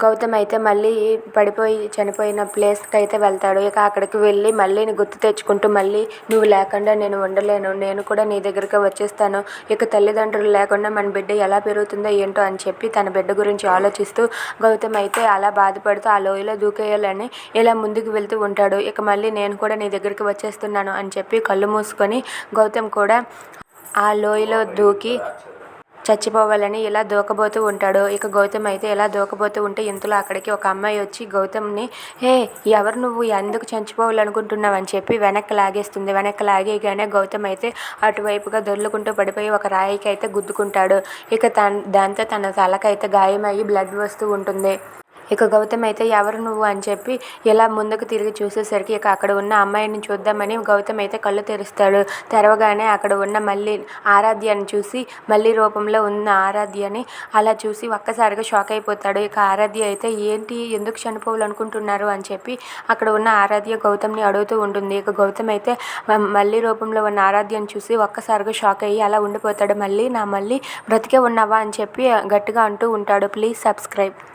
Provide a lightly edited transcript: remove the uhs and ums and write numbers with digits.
గౌతమ్ అయితే మళ్ళీ పడిపోయి చనిపోయిన ప్లేస్కి అయితే వెళ్తాడు. ఇక అక్కడికి వెళ్ళి మళ్ళీ గుర్తు తెచ్చుకుంటూ మళ్ళీ నువ్వు లేకుండా నేను ఉండలేను, నేను కూడా నీ దగ్గరికి వచ్చేస్తాను, ఇక తల్లిదండ్రులు లేకుండా మన బిడ్డ ఎలా పెరుగుతుందో ఏంటో అని చెప్పి తన బిడ్డ గురించి ఆలోచిస్తూ గౌతమ్ అయితే అలా బాధపడుతూ ఆ లోయలో దూకేయాలని ఇలా ముందుకు వెళ్తూ ఉంటాడు. ఇక మళ్ళీ నేను కూడా నీ దగ్గరికి వచ్చేస్తున్నాను అని చెప్పి కళ్ళు మూసుకొని గౌతమ్ కూడా ఆ లోయలో దూకి చచ్చిపోవాలని ఇలా దూకబోతూ ఉంటాడు. ఇక గౌతమ్ అయితే ఇలా దూకబోతూ ఉంటే ఇంతలో అక్కడికి ఒక అమ్మాయి వచ్చి గౌతమ్ని, హే ఎవరు నువ్వు, ఎందుకు చచ్చిపోవాలనుకుంటున్నావు అని చెప్పి వెనక్కి లాగేస్తుంది. వెనక్కి లాగేయగానే గౌతమ్ అయితే అటువైపుగా దొర్లుకుంటూ పడిపోయి ఒక రాయికి అయితే గుద్దుకుంటాడు. ఇక దాంతో తన తలకైతే గాయమయ్యి బ్లడ్ వస్తూ ఉంటుంది. ఇక గౌతమ్ అయితే ఎవరు నువ్వు అని చెప్పి ఇలా ముందుకు తిరిగి చూసేసరికి ఇక అక్కడ ఉన్న అమ్మాయిని చూద్దామని గౌతమ్ అయితే కళ్ళు తెరుస్తాడు. తెరవగానే అక్కడ ఉన్న మళ్ళీ ఆరాధ్యని చూసి మళ్ళీ రూపంలో ఉన్న ఆరాధ్యని అలా చూసి ఒక్కసారిగా షాక్ అయిపోతాడు. ఇక ఆరాధ్య అయితే ఏంటి, ఎందుకు చనిపోవాలనుకుంటున్నారు అని చెప్పి అక్కడ ఉన్న ఆరాధ్య గౌతమ్ని అడుగుతూ ఉంటుంది. ఇక గౌతమ్ అయితే మళ్ళీ రూపంలో ఉన్న ఆరాధ్యని చూసి ఒక్కసారిగా షాక్ అయ్యి అలా ఉండిపోతాడు. మళ్ళీ బ్రతికే ఉన్నావా అని చెప్పి గట్టిగా అంటూ ఉంటాడు. Please subscribe.